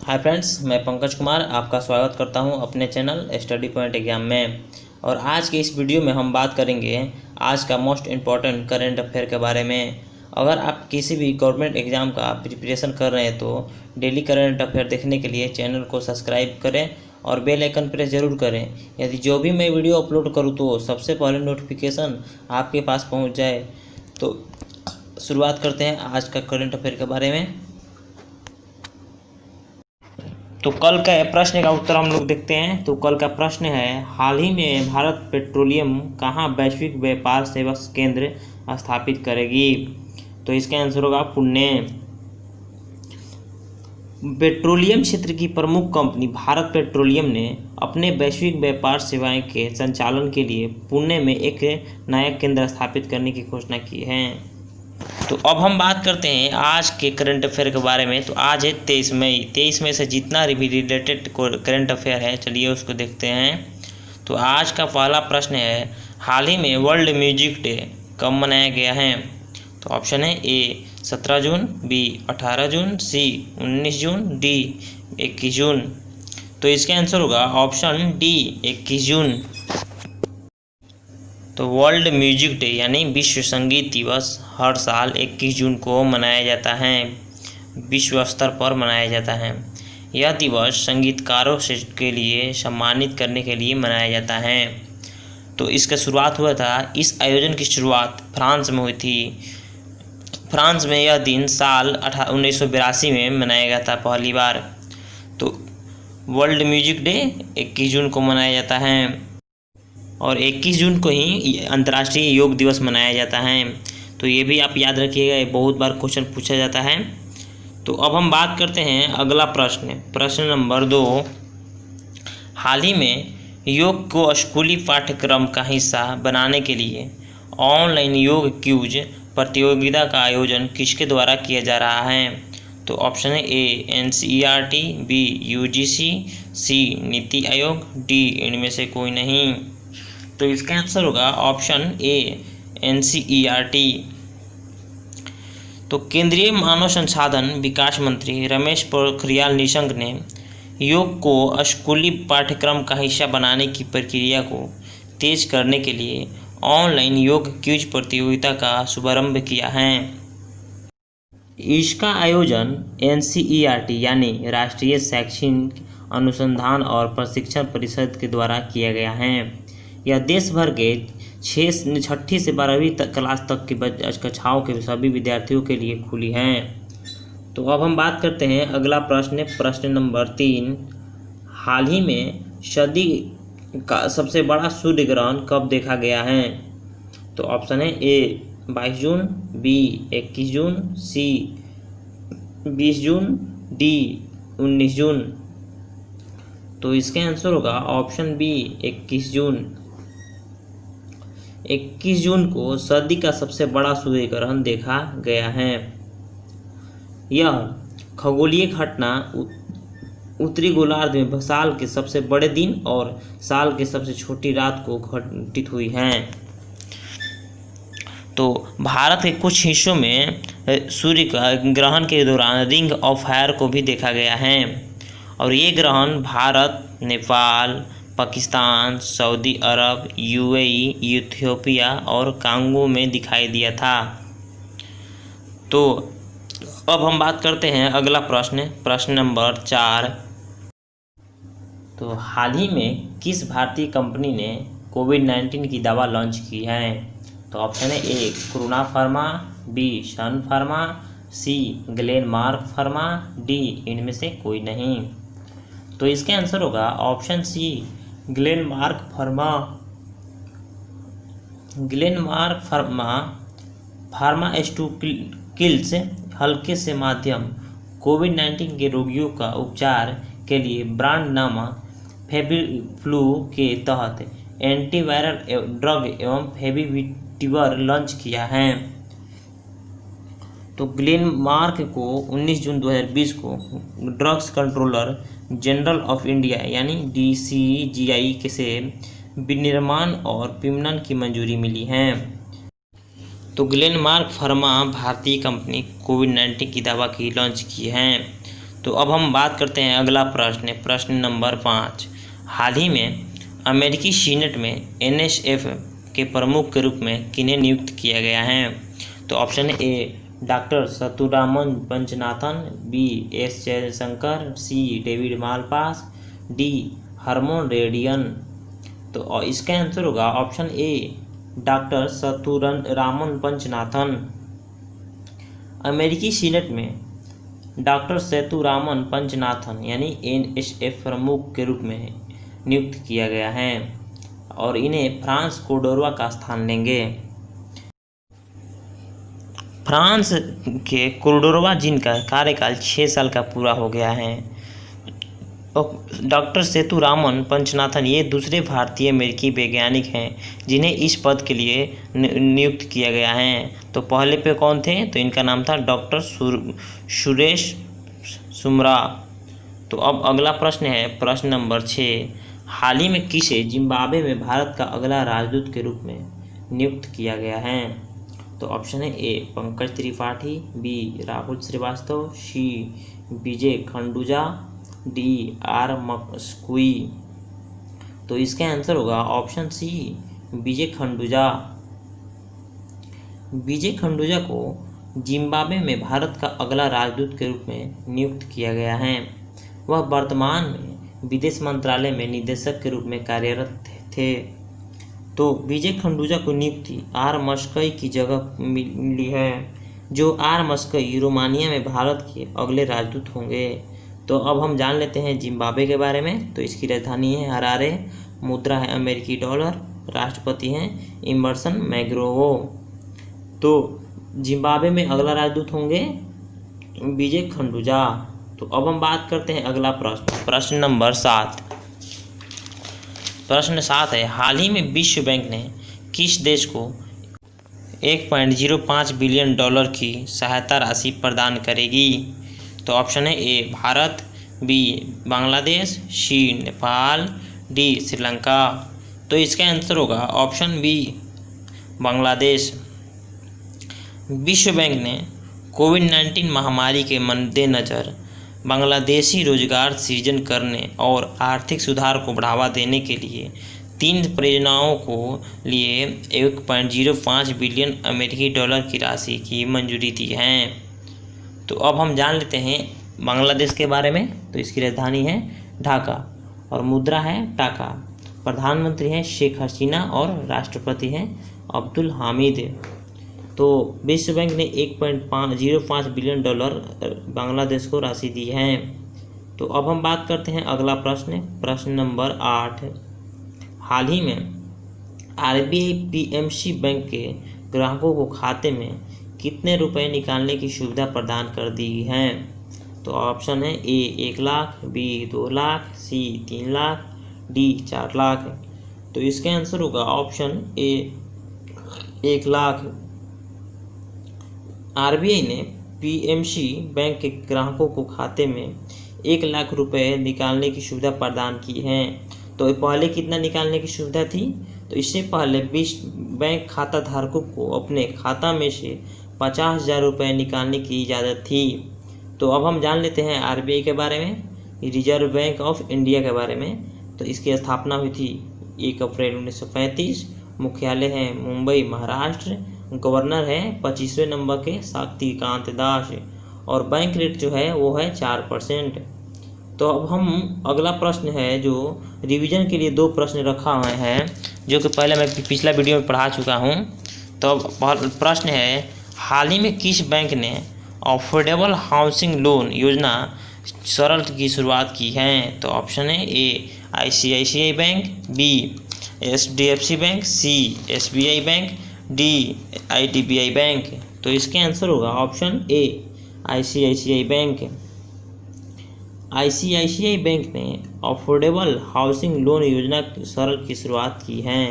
Hi friends, मैं पंकज कुमार आपका स्वागत करता हूं अपने चैनल स्टडी पॉइंट एग्जाम में। और आज के इस वीडियो में हम बात करेंगे आज का मोस्ट इम्पॉर्टेंट करंट अफेयर के बारे में। अगर आप किसी भी गवर्नमेंट एग्ज़ाम का प्रिपरेशन कर रहे हैं तो डेली करंट अफेयर देखने के लिए चैनल को सब्सक्राइब करें और बेल आइकन प्रेस ज़रूर करें। यदि जो भी मैं वीडियो अपलोड करूँ तो सबसे पहले नोटिफिकेशन आपके पास पहुँच जाए। तो शुरुआत करते हैं आज का करंट अफेयर के बारे में। तो कल का प्रश्न का उत्तर हम लोग देखते हैं। तो कल का प्रश्न है, हाल ही में भारत पेट्रोलियम कहाँ वैश्विक व्यापार सेवा केंद्र स्थापित करेगी? तो इसका आंसर होगा पुणे। पेट्रोलियम क्षेत्र की प्रमुख कंपनी भारत पेट्रोलियम ने अपने वैश्विक व्यापार सेवाएं के संचालन के लिए पुणे में एक नया केंद्र स्थापित करने की घोषणा की है। तो अब हम बात करते हैं आज के करंट अफेयर के बारे में। तो आज है 23 मई। 23 मई से जितना भी रिलेटेड करंट अफेयर है चलिए उसको देखते हैं। तो आज का पहला प्रश्न है, हाल ही में वर्ल्ड म्यूजिक डे कब मनाया गया है? तो ऑप्शन है ए 17 जून, बी 18 जून, सी 19 जून, डी 21 जून। तो इसका आंसर होगा ऑप्शन डी 21 जून। तो वर्ल्ड म्यूजिक डे यानी विश्व संगीत दिवस हर साल 21 जून को मनाया जाता है, विश्व स्तर पर मनाया जाता है। यह दिवस संगीतकारों के लिए सम्मानित करने के लिए मनाया जाता है। तो इसका शुरुआत हुआ था, इस आयोजन की शुरुआत फ्रांस में हुई थी। फ्रांस में यह दिन साल 1982 में मनाया गया था पहली बार। तो वर्ल्ड म्यूजिक डे 21 जून को मनाया जाता है और 21 जून को ही अंतर्राष्ट्रीय योग दिवस मनाया जाता है। तो ये भी आप याद रखिएगा, ये बहुत बार क्वेश्चन पूछा जाता है। तो अब हम बात करते हैं अगला प्रश्न नंबर 2। हाल ही में योग को स्कूली पाठ्यक्रम का हिस्सा बनाने के लिए ऑनलाइन योग क्विज प्रतियोगिता का आयोजन किसके द्वारा किया जा रहा है? तो ऑप्शन है ए NCERT, बी UGC, सी नीति आयोग, डी इनमें से कोई नहीं। तो इसका आंसर होगा ऑप्शन ए NCERT। तो केंद्रीय मानव संसाधन विकास मंत्री रमेश पोखरियाल निशंक ने योग को स्कूली पाठ्यक्रम का हिस्सा बनाने की प्रक्रिया को तेज करने के लिए ऑनलाइन योग क्विज प्रतियोगिता का शुभारंभ किया है। इसका आयोजन NCERT यानी राष्ट्रीय शैक्षिक अनुसंधान और प्रशिक्षण परिषद के द्वारा किया गया है। यह देश भर के 6ठी से 12वीं क्लास तक की कक्षाओं के सभी विद्यार्थियों के लिए खुली है। तो अब हम बात करते हैं अगला प्रश्न नंबर 3। हाल ही में सदी का सबसे बड़ा सूर्य ग्रहण कब देखा गया है? तो ऑप्शन है ए 22 जून, बी 21 जून, सी 20 जून, डी 19 जून। तो इसका आंसर होगा ऑप्शन बी 21 जून। 21 जून को सदी का सबसे बड़ा सूर्य ग्रहण देखा गया है। यह खगोलीय घटना उत्तरी गोलार्ध में साल के सबसे बड़े दिन और साल के सबसे छोटी रात को घटित हुई है। तो भारत के कुछ हिस्सों में सूर्य का ग्रहण के दौरान रिंग ऑफ फायर को भी देखा गया है और ये ग्रहण भारत, नेपाल, पाकिस्तान, सऊदी अरब, UAE, इथियोपिया और कांगो में दिखाई दिया था। तो अब हम बात करते हैं अगला प्रश्न नंबर 4। तो हाल ही में किस भारतीय कंपनी ने कोविड-19 की दवा लॉन्च की है? तो ऑप्शन है A Karuna Pharma, B Sun Pharma, C Glenmark Pharma, D इनमें से कोई नहीं। तो इसका आंसर होगा option C Glenmark Pharma. Glenmark pharmaceuticals हल्के से माध्यम कोविड-19 के रोगियों का उपचार के लिए ब्रांड नाम फेविफ्लू के तहत एंटीवायरल ड्रग एवं फेविपिराविर लॉन्च किया है। तो ग्लेनमार्क को 19 जून 2020 को drugs controller general of India यानी DCGI के से विनिर्माण और विपणन की मंजूरी मिली है। तो ग्लेनमार्क फार्मा भारतीय कंपनी कोविड-19 की दवा की लॉन्च की है। तो अब हम बात करते हैं अगला प्रश्न, प्रश्न नंबर 5। हाल ही में अमेरिकी सीनेट में NSF के प्रमुख के रूप में किन्हें नियुक्त किया गया है? तो option A doctor Sethuraman Panchanathan, B S Jaishankar, C David Malpass, D हरमोन रेडियन। तो इसका आंसर होगा option A doctor Sethuraman Panchanathan. अमेरिकी सीनेट में डॉक्टर सेतुरामन पंचनाथन यानी NSF प्रमुख के रूप में नियुक्त किया गया है और इन्हें फ्रांस कोर्डोवा का स्थान लेंगे। फ्रांस के कोर्डोवा जिनका कार्यकाल 6 साल का पूरा हो गया है, डॉक्टर सेतुरामन पंचनाथन ये दूसरे भारतीय अमेरिकी वैज्ञानिक हैं जिन्हें इस पद के लिए नियुक्त किया गया है। तो पहले पे कौन थे? तो इनका नाम था डॉक्टर सुरेश सुमरा। तो अब अगला प्रश्न है प्रश्न नंबर 6। हाल ही में किसे जिम्बाब्वे में भारत का अगला राजदूत के रूप में नियुक्त किया गया है? तो ऑप्शन है ए पंकज त्रिपाठी, बी राहुल श्रीवास्तव, सी विजय खंडूजा, डी आर मस्कुई। तो इसका आंसर होगा ऑप्शन सी विजय खंडूजा। विजय खंडूजा को जिम्बाब्वे में भारत का अगला राजदूत के रूप में नियुक्त किया गया है। वह वर्तमान में विदेश मंत्रालय में निदेशक के रूप में कार्यरत थे। तो विजय खंडूजा को नियुक्ति आर मस्कई की जगह मिली है, जो आर मस्कई रोमानिया में भारत के अगले राजदूत होंगे। तो अब हम जान लेते हैं जिम्बाब्वे के बारे में। तो इसकी राजधानी है हरारे, मुद्रा है अमेरिकी डॉलर, राष्ट्रपति हैं इमर्सन मैग्रोवो। तो जिम्बाब्वे में अगला राजदूत होंगे विजय खंडूजा। तो अब हम बात करते हैं अगला प्रश्न, प्रश्न नंबर 7। प्रश्न 7 है, हाल ही में विश्व बैंक ने किस देश को 1.05 बिलियन डॉलर की सहायता राशि प्रदान करेगी? तो ऑप्शन है ए भारत, बी बांग्लादेश, सी नेपाल, डी श्रीलंका। तो इसका आंसर होगा ऑप्शन बी बांग्लादेश। विश्व बैंक ने कोविड-19 महामारी के मद्देनज़र बांग्लादेशी रोजगार सृजन करने और आर्थिक सुधार को बढ़ावा देने के लिए 3 परियोजनाओं को लिए 1.05 बिलियन अमेरिकी डॉलर की राशि की मंजूरी दी है। तो अब हम जान लेते हैं बांग्लादेश के बारे में। तो इसकी राजधानी है ढाका और मुद्रा है टाका। प्रधानमंत्री हैं शेख हसीना और राष्ट्रपति हैं अब्दुल हामिद। तो विश्व बैंक ने 1.05 बिलियन डॉलर बांग्लादेश को राशि दी है। तो अब हम बात करते हैं अगला प्रश्न, प्रश्न नंबर 8। हाल ही में RBI PMC बैंक के ग्राहकों को खाते में कितने रुपए निकालने की सुविधा प्रदान कर दी है? तो ऑप्शन है ए 1 लाख, बी 2 लाख, सी 3 लाख, डी 4 लाख। तो इसका आंसर होगा ऑप्शन ए 1 लाख। RBI ने PMC बैंक के ग्राहकों को खाते में 1 लाख रुपए निकालने की सुविधा प्रदान की है। तो पहले कितना निकालने की सुविधा थी? तो इससे पहले 20 बैंक खाता धारकों को अपने खाता में से 50,000 रुपये निकालने की इजाज़त थी। तो अब हम जान लेते हैं RBI के बारे में, रिजर्व बैंक ऑफ इंडिया के बारे में। तो इसकी स्थापना हुई थी 1 अप्रैल 1935। मुख्यालय है मुंबई महाराष्ट्र। गवर्नर है 25वें नंबर के शक्तिकांत दास और बैंक रेट जो है वो है 4%। तो अब हम अगला प्रश्न है जो रिवीजन के लिए 2 प्रश्न रखा हुए हैं, जो कि पहले मैं पिछला वीडियो में पढ़ा चुका हूँ। तो अब प्रश्न है, हाल ही में किस बैंक ने अफोर्डेबल हाउसिंग लोन योजना सरल की शुरुआत की है? तो ऑप्शन है A ICICI bank, B HDFC bank, C SBI bank, D IDBI bank. तो इसके आंसर होगा option A ICICI bank. ICICI bank ने अफोर्डेबल हाउसिंग लोन योजना सरल की शुरुआत की है।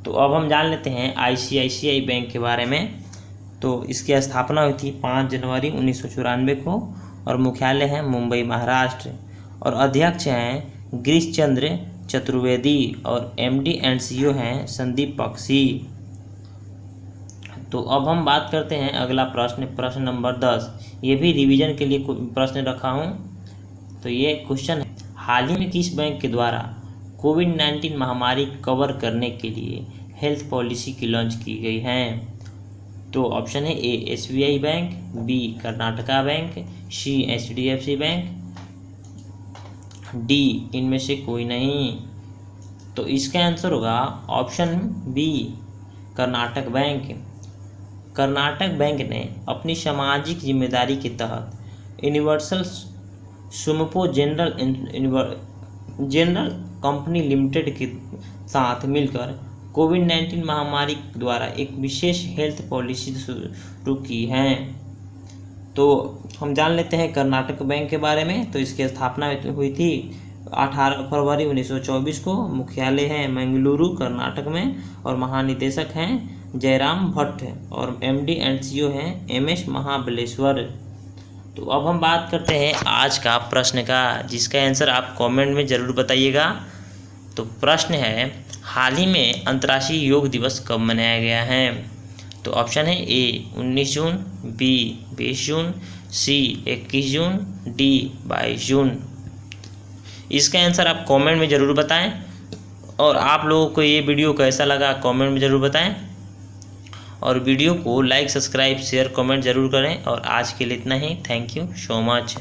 तो अब हम जान लेते हैं ICICI बैंक के बारे में। तो इसकी स्थापना हुई थी 5 जनवरी 1994 को और मुख्यालय है मुंबई महाराष्ट्र और अध्यक्ष हैं गिरीश चंद्र चतुर्वेदी और MD एंड CEO हैं संदीप बख्शी। तो अब हम बात करते हैं अगला प्रश्न, प्रश्न नंबर 10। ये भी रिवीजन के लिए प्रश्न रखा हूँ। तो ये क्वेश्चन है, हाल ही में किस बैंक के द्वारा कोविड-19 महामारी कवर करने के लिए हेल्थ पॉलिसी की लॉन्च की गई है? तो ऑप्शन है A SBI bank, B Karnataka bank, C HDFC bank, D इनमें से कोई नहीं। तो इसका आंसर होगा option B Karnataka bank. Karnataka bank ने अपनी सामाजिक जिम्मेदारी के तहत Universal Sompo General Company Limited के साथ मिलकर कोविड-19 महामारी द्वारा एक विशेष हेल्थ पॉलिसी शुरू की है। तो हम जान लेते हैं कर्नाटक बैंक के बारे में। तो इसकी स्थापना हुई थी 18 फरवरी 1924 को। मुख्यालय है मंगलुरु कर्नाटक में और महानिदेशक हैं जयराम भट्ट और MD एंड CEO हैं MS महाबलेश्वर। तो अब हम बात करते हैं आज का प्रश्न का, जिसका आंसर आप कमेंट में ज़रूर बताइएगा। तो प्रश्न है, हाल ही में अंतर्राष्ट्रीय योग दिवस कब मनाया गया है? तो ऑप्शन है ए 19 जून, बी 20 जून, सी 21 जून, डी 22 जून। इसका आंसर आप कमेंट में ज़रूर बताएं। और आप लोगों को ये वीडियो कैसा लगा कमेंट में ज़रूर बताएं। और वीडियो को लाइक, सब्सक्राइब, शेयर, कमेंट ज़रूर करें। और आज के लिए इतना ही। Thank you so much.